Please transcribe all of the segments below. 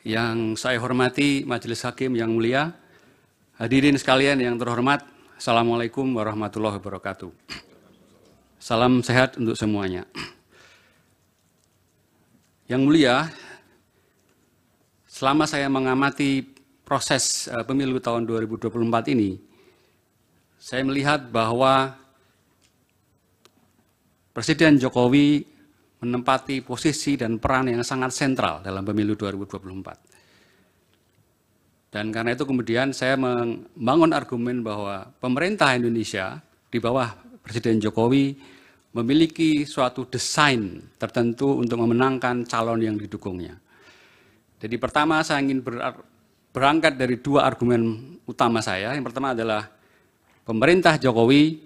Yang saya hormati Majelis Hakim yang mulia, hadirin sekalian yang terhormat, Assalamualaikum warahmatullahi wabarakatuh. Salam sehat untuk semuanya. Yang mulia, selama saya mengamati proses pemilu tahun 2024 ini, saya melihat bahwa Presiden Jokowi menempati posisi dan peran yang sangat sentral dalam pemilu 2024. Dan karena itu kemudian saya membangun argumen bahwa pemerintah Indonesia di bawah Presiden Jokowi memiliki suatu desain tertentu untuk memenangkan calon yang didukungnya. Jadi pertama saya ingin berangkat dari dua argumen utama saya. Yang pertama adalah pemerintah Jokowi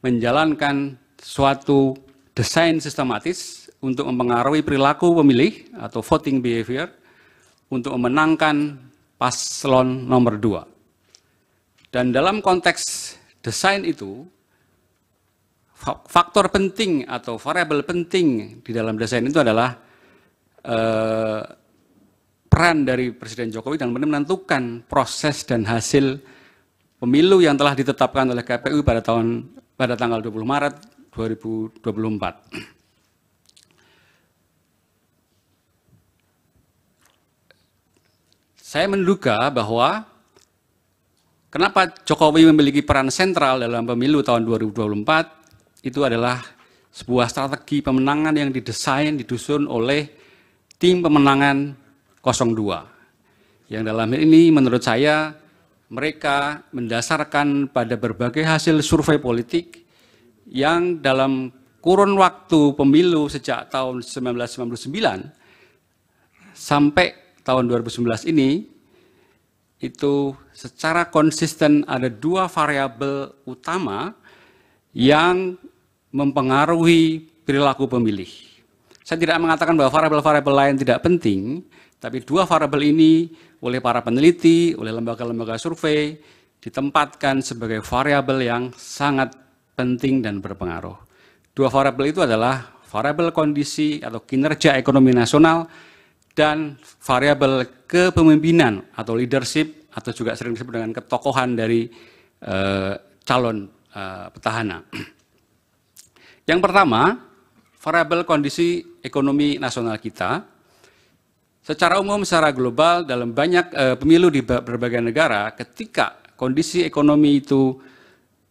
menjalankan suatu desain sistematis untuk mempengaruhi perilaku pemilih atau voting behavior untuk memenangkan paslon nomor 2. Dan dalam konteks desain itu, faktor penting atau variabel penting di dalam desain itu adalah peran dari Presiden Jokowi dan menentukan proses dan hasil pemilu yang telah ditetapkan oleh KPU pada tanggal 20 Maret 2024. Saya menduga bahwa kenapa Jokowi memiliki peran sentral dalam pemilu tahun 2024 itu adalah sebuah strategi pemenangan yang disusun oleh tim pemenangan 02. Yang dalam hal ini menurut saya mereka mendasarkan pada berbagai hasil survei politik yang dalam kurun waktu pemilu sejak tahun 1999 sampai tahun 2019 ini, itu secara konsisten ada dua variabel utama yang mempengaruhi perilaku pemilih. Saya tidak mengatakan bahwa variabel-variabel lain tidak penting, tapi dua variabel ini oleh para peneliti, oleh lembaga-lembaga survei, ditempatkan sebagai variabel yang sangat penting dan berpengaruh. Dua variabel itu adalah variabel kondisi atau kinerja ekonomi nasional dan variabel kepemimpinan atau leadership atau juga sering disebut dengan ketokohan dari calon petahana. Yang pertama, variabel kondisi ekonomi nasional kita. Secara umum, secara global, dalam banyak pemilu di berbagai negara, ketika kondisi ekonomi itu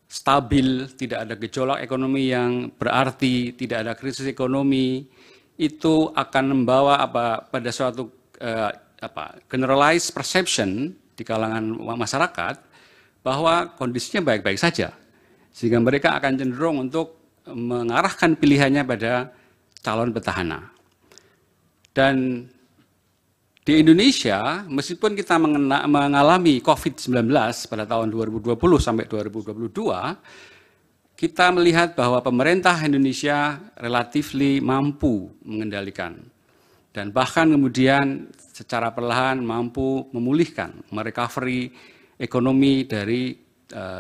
stabil, tidak ada gejolak ekonomi yang berarti, tidak ada krisis ekonomi, itu akan membawa pada suatu generalized perception di kalangan masyarakat bahwa kondisinya baik-baik saja, sehingga mereka akan cenderung untuk mengarahkan pilihannya pada calon petahana. Dan di Indonesia, meskipun kita mengalami COVID-19 pada tahun 2020 sampai 2022, kita melihat bahwa pemerintah Indonesia relatif mampu mengendalikan dan bahkan kemudian secara perlahan mampu memulihkan, merecovery ekonomi dari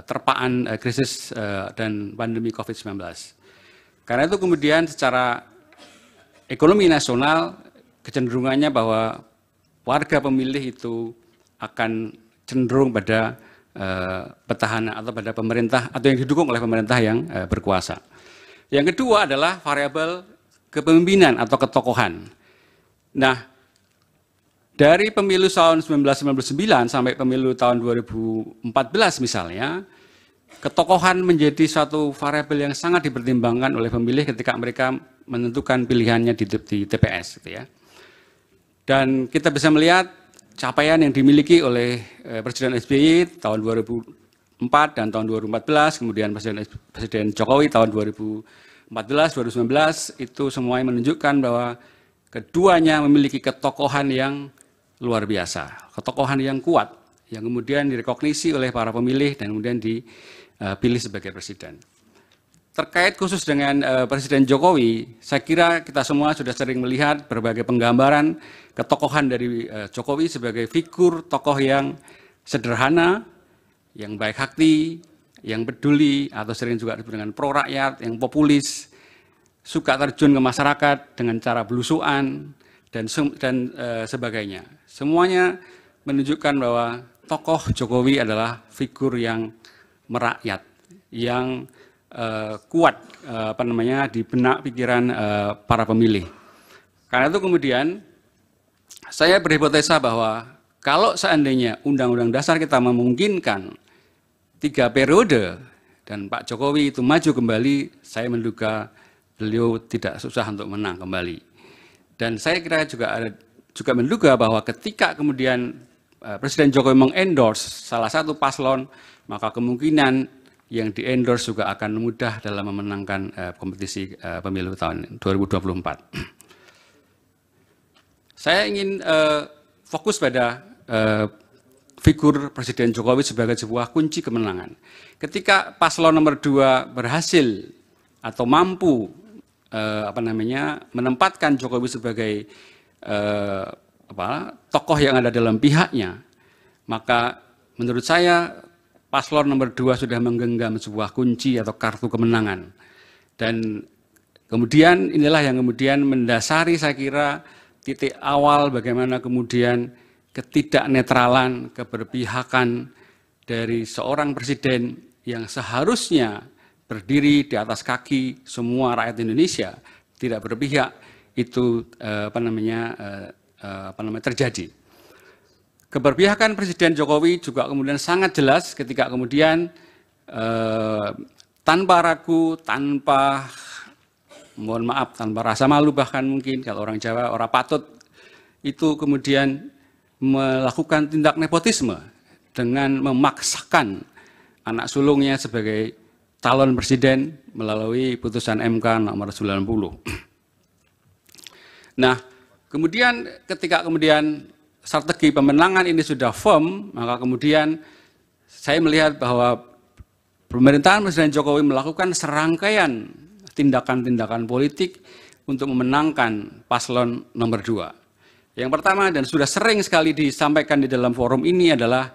terpaan krisis dan pandemi COVID-19. Karena itu kemudian secara ekonomi nasional kecenderungannya bahwa warga pemilih itu akan cenderung pada petahana atau pada pemerintah atau yang didukung oleh pemerintah yang berkuasa. Yang kedua adalah variabel kepemimpinan atau ketokohan. Nah, dari pemilu tahun 1999 sampai pemilu tahun 2014 misalnya, ketokohan menjadi satu variabel yang sangat dipertimbangkan oleh pemilih ketika mereka menentukan pilihannya di TPS, gitu ya. Dan kita bisa melihat capaian yang dimiliki oleh Presiden SBY tahun 2004 dan tahun 2014, kemudian Presiden Jokowi tahun 2014, 2019, itu semuanya menunjukkan bahwa keduanya memiliki ketokohan yang luar biasa, ketokohan yang kuat, yang kemudian direkognisi oleh para pemilih dan kemudian dipilih sebagai presiden. Terkait khusus dengan Presiden Jokowi, saya kira kita semua sudah sering melihat berbagai penggambaran ketokohan dari Jokowi sebagai figur tokoh yang sederhana, yang baik hati, yang peduli, atau sering juga disebut dengan pro rakyat, yang populis, suka terjun ke masyarakat dengan cara belusuan, dan sebagainya. Semuanya menunjukkan bahwa tokoh Jokowi adalah figur yang merakyat, yang kuat di benak pikiran para pemilih. Karena itu kemudian saya berhipotesa bahwa kalau seandainya Undang-Undang Dasar kita memungkinkan 3 periode dan Pak Jokowi itu maju kembali, saya menduga beliau tidak susah untuk menang kembali. Dan saya kira juga menduga bahwa ketika kemudian Presiden Jokowi mengendorse salah satu paslon, maka kemungkinan yang di-endorse juga akan mudah dalam memenangkan kompetisi pemilu tahun 2024. Saya ingin fokus pada figur Presiden Jokowi sebagai sebuah kunci kemenangan. Ketika paslon nomor 2 berhasil atau mampu menempatkan Jokowi sebagai tokoh yang ada dalam pihaknya, maka menurut saya paslon nomor 2 sudah menggenggam sebuah kunci atau kartu kemenangan. Dan kemudian inilah yang kemudian mendasari saya kira titik awal bagaimana kemudian ketidaknetralan, keberpihakan dari seorang presiden yang seharusnya berdiri di atas kaki semua rakyat Indonesia, tidak berpihak, itu terjadi. Keberpihakan Presiden Jokowi juga kemudian sangat jelas ketika kemudian tanpa ragu, tanpa rasa malu bahkan mungkin kalau orang Jawa, orang patut, itu kemudian melakukan tindak nepotisme dengan memaksakan anak sulungnya sebagai calon presiden melalui putusan MK nomor 90. Nah, kemudian ketika kemudian strategi pemenangan ini sudah firm, maka kemudian saya melihat bahwa pemerintahan Presiden Jokowi melakukan serangkaian tindakan-tindakan politik untuk memenangkan paslon nomor 2. Yang pertama dan sudah sering sekali disampaikan di dalam forum ini adalah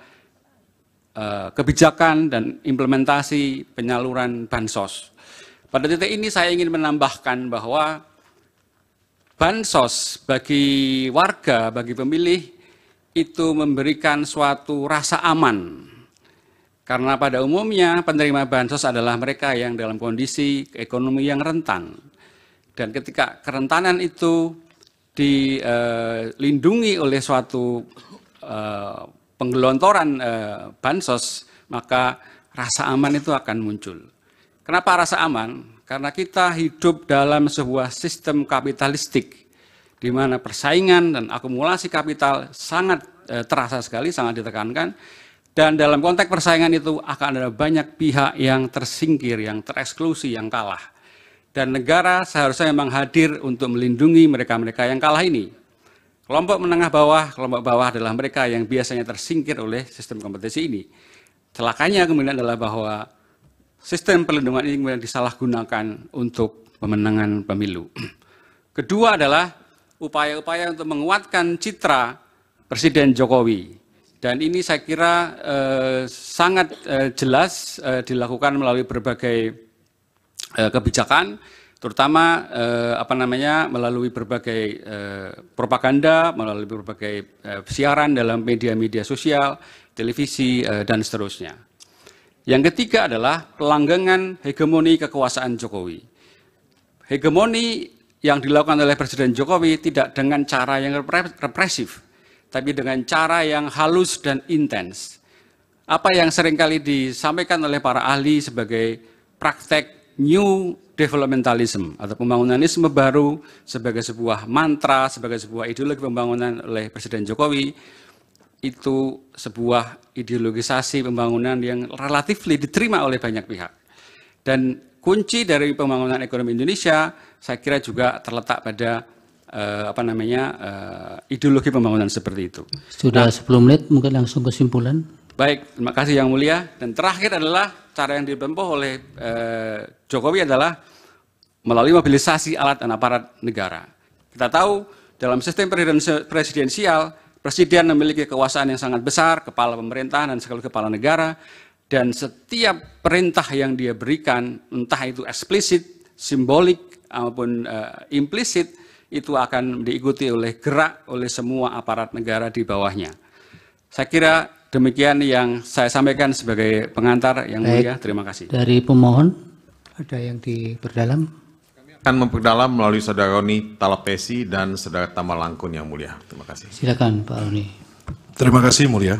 kebijakan dan implementasi penyaluran bansos. Pada titik ini saya ingin menambahkan bahwa bansos bagi warga, bagi pemilih itu memberikan suatu rasa aman. Karena pada umumnya penerima bansos adalah mereka yang dalam kondisi ekonomi yang rentan. Dan ketika kerentanan itu dilindungi oleh suatu penggelontoran bansos, maka rasa aman itu akan muncul. Kenapa rasa aman? Karena kita hidup dalam sebuah sistem kapitalistik, di mana persaingan dan akumulasi kapital sangat terasa sekali, sangat ditekankan, dan dalam konteks persaingan itu akan ada banyak pihak yang tersingkir, yang tereksklusi, yang kalah. Dan negara seharusnya memang hadir untuk melindungi mereka-mereka yang kalah ini. Kelompok menengah bawah adalah mereka yang biasanya tersingkir oleh sistem kompetisi ini. Celakanya kemudian adalah bahwa sistem perlindungan ini kemudian disalahgunakan untuk pemenangan pemilu. Kedua adalah upaya-upaya untuk menguatkan citra Presiden Jokowi. Dan ini saya kira sangat jelas dilakukan melalui berbagai kebijakan, terutama melalui berbagai propaganda, melalui berbagai siaran dalam media-media sosial, televisi, dan seterusnya. Yang ketiga adalah pelanggengan hegemoni kekuasaan Jokowi. Hegemoni yang dilakukan oleh Presiden Jokowi tidak dengan cara yang represif, tapi dengan cara yang halus dan intens. Apa yang seringkali disampaikan oleh para ahli sebagai praktek New Developmentalism atau pembangunanisme baru sebagai sebuah mantra, sebagai sebuah ideologi pembangunan oleh Presiden Jokowi, itu sebuah ideologisasi pembangunan yang relatif diterima oleh banyak pihak. Dan kunci dari pembangunan ekonomi Indonesia saya kira juga terletak pada ideologi pembangunan seperti itu. Sudah 10 menit, mungkin langsung kesimpulan. Baik, terima kasih Yang Mulia. Dan terakhir adalah cara yang ditempuh oleh Jokowi adalah melalui mobilisasi alat dan aparat negara. Kita tahu dalam sistem presidensial, presiden memiliki kekuasaan yang sangat besar, kepala pemerintahan dan sekaligus kepala negara, dan setiap perintah yang dia berikan, entah itu eksplisit, simbolik, maupun implisit, itu akan diikuti oleh gerak oleh semua aparat negara di bawahnya. Saya kira demikian yang saya sampaikan sebagai pengantar yang mulia. Terima kasih. Dari pemohon, ada yang diperdalam? Akan memperdalam melalui Saudara Roni Talapesi dan Saudara Tama Langkun yang mulia. Terima kasih. Silakan Pak Roni. Terima kasih mulia.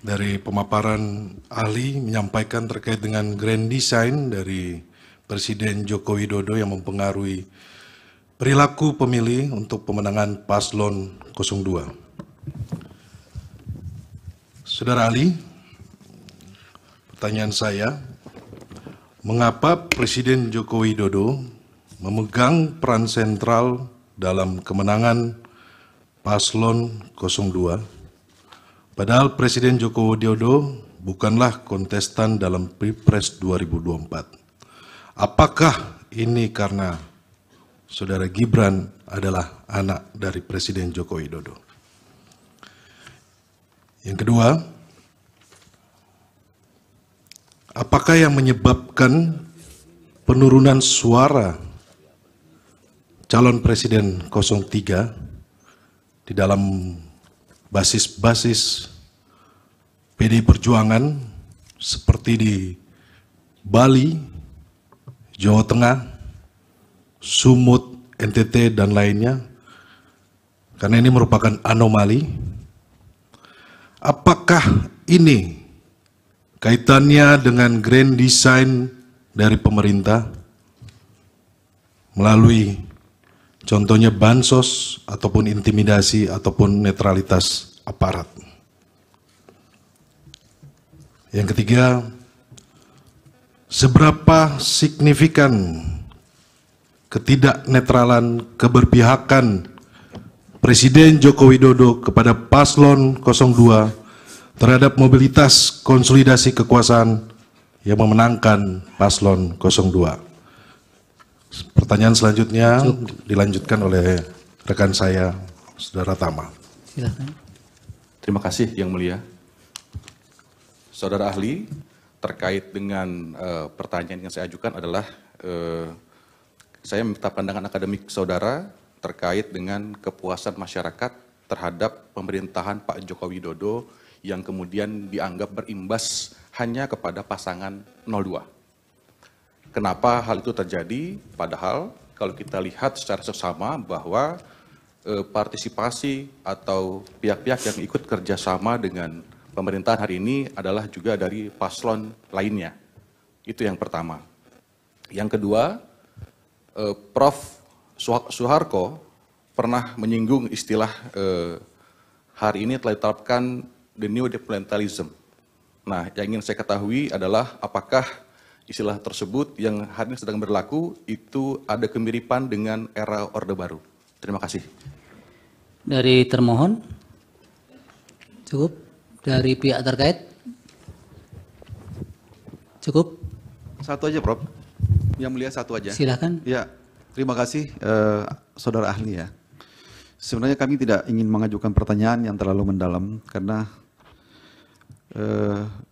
Dari pemaparan ahli menyampaikan terkait dengan grand design dari Presiden Joko Widodo yang mempengaruhi perilaku pemilih untuk pemenangan paslon 02. Saudara ahli, pertanyaan saya, mengapa Presiden Joko Widodo memegang peran sentral dalam kemenangan paslon 02? Padahal Presiden Joko Widodo bukanlah kontestan dalam Pilpres 2024. Apakah ini karena Saudara Gibran adalah anak dari Presiden Joko Widodo? Yang kedua, apakah yang menyebabkan penurunan suara calon Presiden 03 di dalam basis-basis PDI Perjuangan seperti di Bali, Jawa Tengah, Sumut, NTT, dan lainnya, karena ini merupakan anomali? Apakah ini kaitannya dengan grand design dari pemerintah melalui contohnya bansos ataupun intimidasi ataupun netralitas aparat? Yang ketiga, seberapa signifikan ketidaknetralan keberpihakan Presiden Joko Widodo kepada paslon 02 terhadap mobilitas konsolidasi kekuasaan yang memenangkan paslon 02? Pertanyaan selanjutnya dilanjutkan oleh rekan saya, Saudara Tama. Silakan. Terima kasih yang mulia. Saudara ahli, terkait dengan pertanyaan yang saya ajukan adalah saya minta pandangan akademik saudara terkait dengan kepuasan masyarakat terhadap pemerintahan Pak Joko Widodo yang kemudian dianggap berimbas hanya kepada pasangan 02. Kenapa hal itu terjadi? Padahal kalau kita lihat secara seksama bahwa partisipasi atau pihak-pihak yang ikut kerjasama dengan pemerintahan hari ini adalah juga dari paslon lainnya. Itu yang pertama. Yang kedua, Prof. Soeharto pernah menyinggung istilah hari ini telah ditetapkan the new departmentalism. Nah, yang ingin saya ketahui adalah apakah istilah tersebut yang hari ini sedang berlaku itu ada kemiripan dengan era Orde Baru. Terima kasih. Dari termohon, cukup. Dari pihak terkait, cukup. Satu aja, Prof. Yang mulia satu aja. Silakan. Ya, terima kasih, saudara ahli ya. Sebenarnya kami tidak ingin mengajukan pertanyaan yang terlalu mendalam karena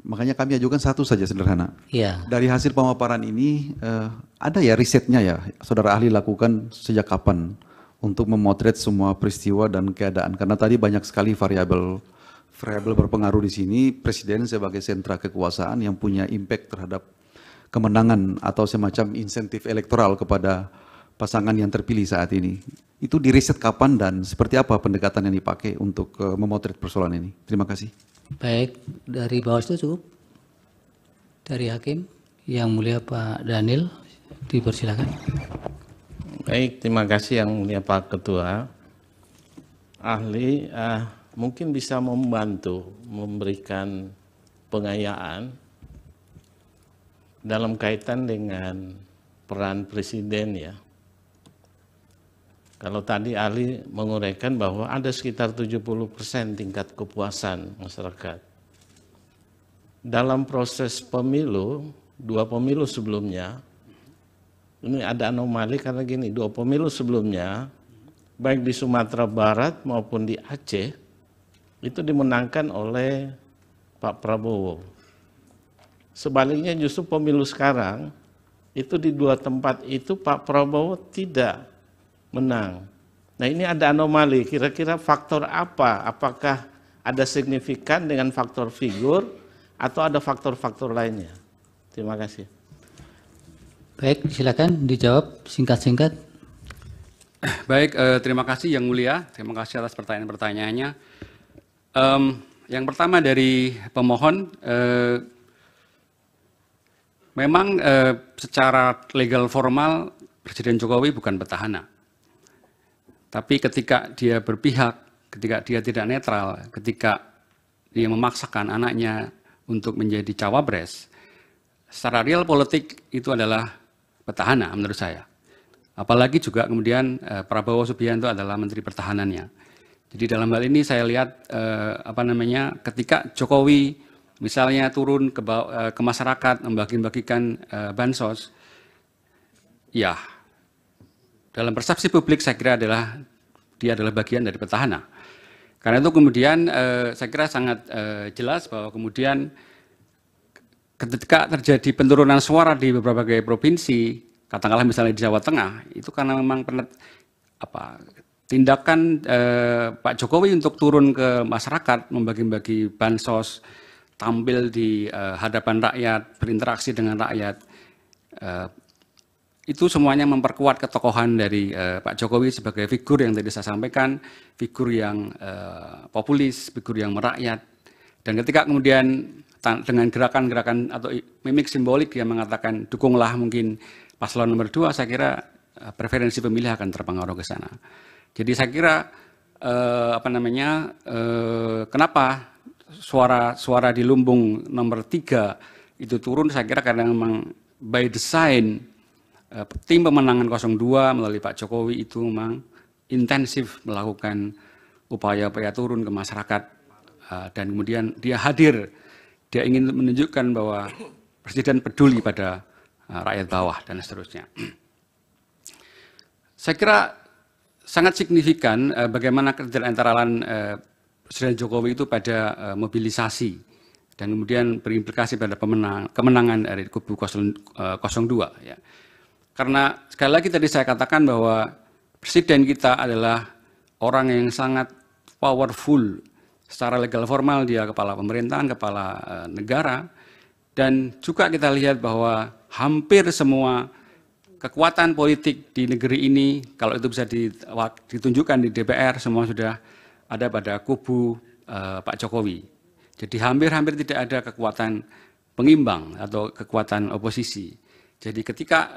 makanya kami ajukan satu saja sederhana. Iya. Dari hasil pemaparan ini ada ya risetnya ya, saudara ahli lakukan sejak kapan untuk memotret semua peristiwa dan keadaan, karena tadi banyak sekali variabel berpengaruh di sini. Presiden sebagai sentra kekuasaan yang punya impact terhadap kemenangan atau semacam insentif elektoral kepada pasangan yang terpilih saat ini. Itu diriset kapan dan seperti apa pendekatan yang dipakai untuk memotret persoalan ini? Terima kasih. Baik, dari Bawaslu cukup. Dari Hakim, yang mulia Pak Daniel, dipersilakan. Baik, terima kasih yang mulia Pak Ketua. Ahli mungkin bisa membantu memberikan pengayaan dalam kaitan dengan peran presiden ya. Kalau tadi ahli menguraikan bahwa ada sekitar 70% tingkat kepuasan masyarakat. Dalam proses pemilu, 2 pemilu sebelumnya, ini ada anomali karena gini, 2 pemilu sebelumnya, baik di Sumatera Barat maupun di Aceh, itu dimenangkan oleh Pak Prabowo. Sebaliknya justru pemilu sekarang, itu di 2 tempat itu Pak Prabowo tidak menang. Nah ini ada anomali, kira-kira faktor apa? Apakah ada signifikan dengan faktor figur atau ada faktor-faktor lainnya? Terima kasih. Baik, silakan dijawab singkat-singkat. Baik, terima kasih Yang Mulia. Terima kasih atas pertanyaan-pertanyaannya. Yang pertama dari pemohon, memang secara legal formal Presiden Jokowi bukan petahana. Tapi ketika dia berpihak, ketika dia tidak netral, ketika dia memaksakan anaknya untuk menjadi cawapres, secara real politik itu adalah petahana menurut saya. Apalagi juga kemudian Prabowo Subianto adalah Menteri Pertahanannya. Jadi dalam hal ini saya lihat ketika Jokowi misalnya turun ke masyarakat membagi-bagikan bansos, ya dalam persepsi publik saya kira dia adalah bagian dari petahana. Karena itu kemudian saya kira sangat jelas bahwa kemudian ketika terjadi penurunan suara di beberapa provinsi, katakanlah misalnya di Jawa Tengah, itu karena memang tindakan Pak Jokowi untuk turun ke masyarakat, membagi-bagi bansos, tampil di hadapan rakyat, berinteraksi dengan rakyat, itu semuanya memperkuat ketokohan dari Pak Jokowi sebagai figur yang tadi saya sampaikan, figur yang populis, figur yang merakyat. Dan ketika kemudian dengan gerakan-gerakan atau mimik simbolik yang mengatakan dukunglah mungkin paslon nomor 2, saya kira preferensi pemilih akan terpengaruh ke sana. Jadi saya kira kenapa suara di lumbung nomor 3 itu turun, saya kira karena memang by design tim pemenangan 02 melalui Pak Jokowi itu memang intensif melakukan upaya-upaya turun ke masyarakat, dan kemudian dia hadir. Dia ingin menunjukkan bahwa Presiden peduli pada rakyat bawah dan seterusnya. Saya kira sangat signifikan bagaimana kerjaan antara lain Presiden Jokowi itu pada mobilisasi dan kemudian berimplikasi pada kemenangan dari kubu 02. Ya. Karena sekali lagi tadi saya katakan bahwa Presiden kita adalah orang yang sangat powerful. Secara legal formal dia kepala pemerintahan, kepala negara, dan juga kita lihat bahwa hampir semua kekuatan politik di negeri ini, kalau itu bisa ditunjukkan di DPR, semua sudah ada pada kubu Pak Jokowi. Jadi hampir-hampir tidak ada kekuatan pengimbang atau kekuatan oposisi. Jadi ketika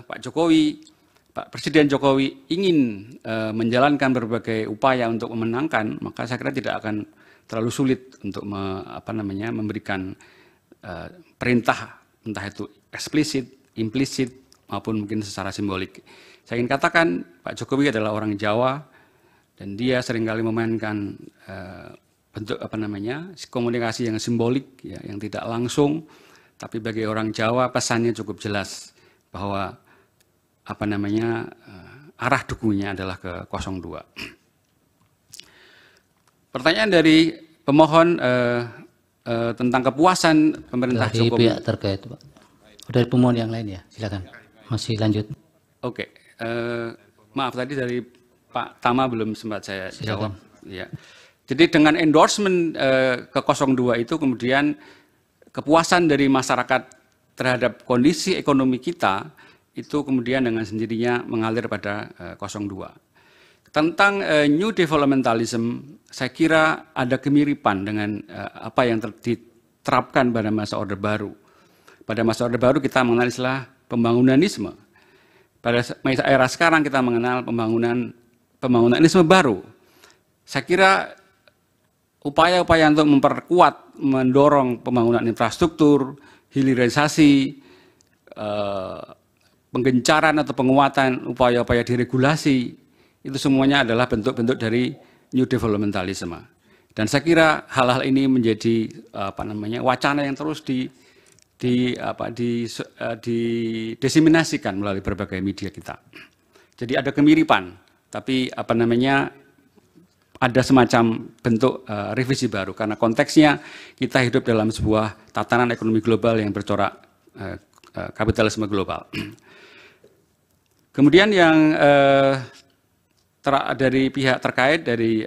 Pak Presiden Jokowi ingin menjalankan berbagai upaya untuk memenangkan, maka saya kira tidak akan terlalu sulit untuk memberikan perintah, entah itu eksplisit, implisit, maupun mungkin secara simbolik. Saya ingin katakan Pak Jokowi adalah orang Jawa dan dia seringkali memainkan bentuk komunikasi yang simbolik, ya, yang tidak langsung, tapi bagi orang Jawa pesannya cukup jelas bahwa arah dukungannya adalah ke 02. Pertanyaan dari pemohon tentang kepuasan pemerintah dari Jokowi. Pihak terkait, Pak. Dari pemohon yang lain ya, silakan. Masih lanjut. Oke, maaf tadi dari Pak Tama belum sempat saya jawab. Ya. Jadi dengan endorsement ke 02 itu kemudian kepuasan dari masyarakat terhadap kondisi ekonomi kita itu kemudian dengan sendirinya mengalir pada 02. Tentang New Developmentalism, saya kira ada kemiripan dengan apa yang diterapkan pada masa Orde Baru. Pada masa Orde Baru kita mengenal istilah pembangunanisme. Pada era sekarang kita mengenal pembangunanisme baru. Saya kira upaya-upaya untuk memperkuat, mendorong pembangunan infrastruktur, hilirisasi, penggencaran atau penguatan upaya-upaya diregulasi, itu semuanya adalah bentuk-bentuk dari New Developmentalism. Dan saya kira hal-hal ini menjadi wacana yang terus didiseminasikan melalui berbagai media kita. Jadi ada kemiripan, tapi ada semacam bentuk revisi baru karena konteksnya kita hidup dalam sebuah tatanan ekonomi global yang bercorak kapitalisme global. Kemudian yang dari pihak terkait dari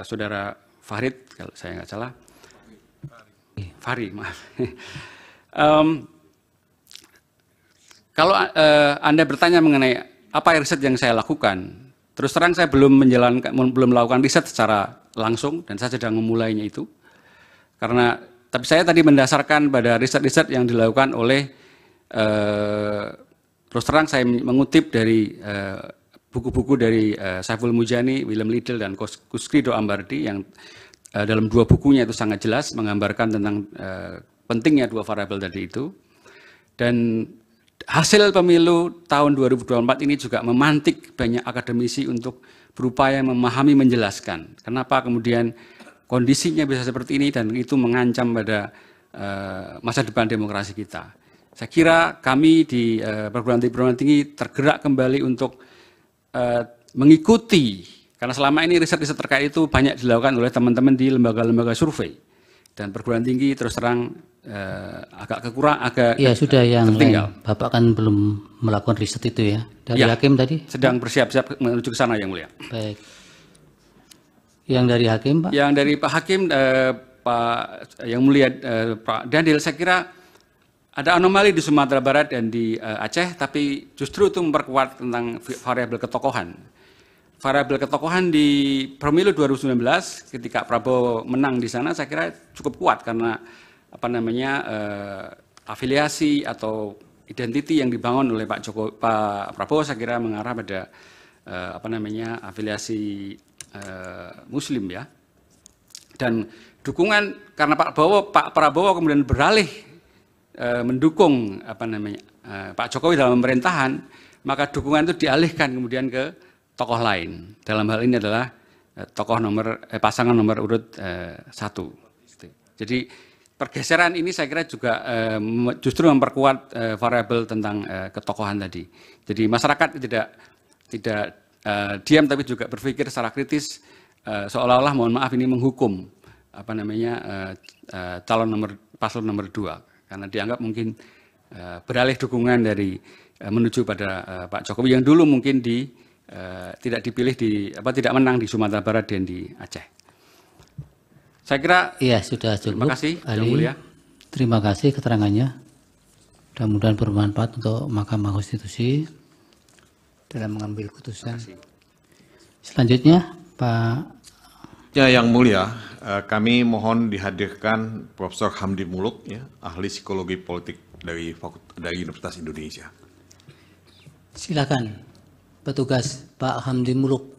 Saudara Farid, kalau saya nggak salah, Fahri, maaf. Kalau Anda bertanya mengenai apa riset yang saya lakukan, terus terang saya belum melakukan riset secara langsung dan saya sedang memulainya itu. Tapi saya tadi mendasarkan pada riset-riset yang dilakukan oleh terus terang saya mengutip dari buku-buku dari Saiful Mujani, William Liddell, dan Kusrido Ambardi yang dalam 2 bukunya itu sangat jelas menggambarkan tentang pentingnya 2 variabel tadi itu. Dan hasil pemilu tahun 2024 ini juga memantik banyak akademisi untuk berupaya memahami, menjelaskan kenapa kemudian kondisinya bisa seperti ini dan itu mengancam pada masa depan demokrasi kita. Saya kira kami di perguruan tinggi tergerak kembali untuk mengikuti, karena selama ini riset-riset terkait itu banyak dilakukan oleh teman-teman di lembaga-lembaga survei, dan perguruan tinggi terus terang agak ya sudah yang tertinggal. lain. Bapak kan belum melakukan riset itu ya dari Ya, hakim tadi. sedang bersiap-siap menuju ke sana, Yang Mulia. Baik. Yang dari hakim, Pak? Yang dari Pak Hakim, Pak Yang Mulia, Pak Daniel, saya kira ada anomali di Sumatera Barat dan di Aceh, tapi justru itu memperkuat tentang variabel ketokohan. Variabel ketokohan di pemilu 2019 ketika Prabowo menang di sana, saya kira cukup kuat karena afiliasi atau identiti yang dibangun oleh Pak Prabowo saya kira mengarah pada afiliasi Muslim ya. Dan dukungan karena Pak Prabowo kemudian beralih mendukung Pak Jokowi dalam pemerintahan, maka dukungan itu dialihkan kemudian ke tokoh lain. Dalam hal ini adalah pasangan nomor urut 1. Jadi pergeseran ini saya kira juga justru memperkuat variabel tentang ketokohan tadi. Jadi masyarakat tidak diam tapi juga berpikir secara kritis, seolah-olah mohon maaf ini menghukum paslon nomor 2 karena dianggap mungkin beralih dukungan dari menuju pada Pak Jokowi yang dulu mungkin tidak dipilih tidak menang di Sumatera Barat dan di Aceh. Saya kira iya sudah cukup. Terima kasih, Ahli. Yang Mulia. Terima kasih keterangannya. Mudah-mudahan bermanfaat untuk Mahkamah Konstitusi dalam mengambil putusan. Selanjutnya, Pak. Ya, Yang Mulia, kami mohon dihadirkan Profesor Hamdi Muluk, ya, ahli psikologi politik dari Universitas Indonesia. Silakan, petugas Pak Hamdi Muluk.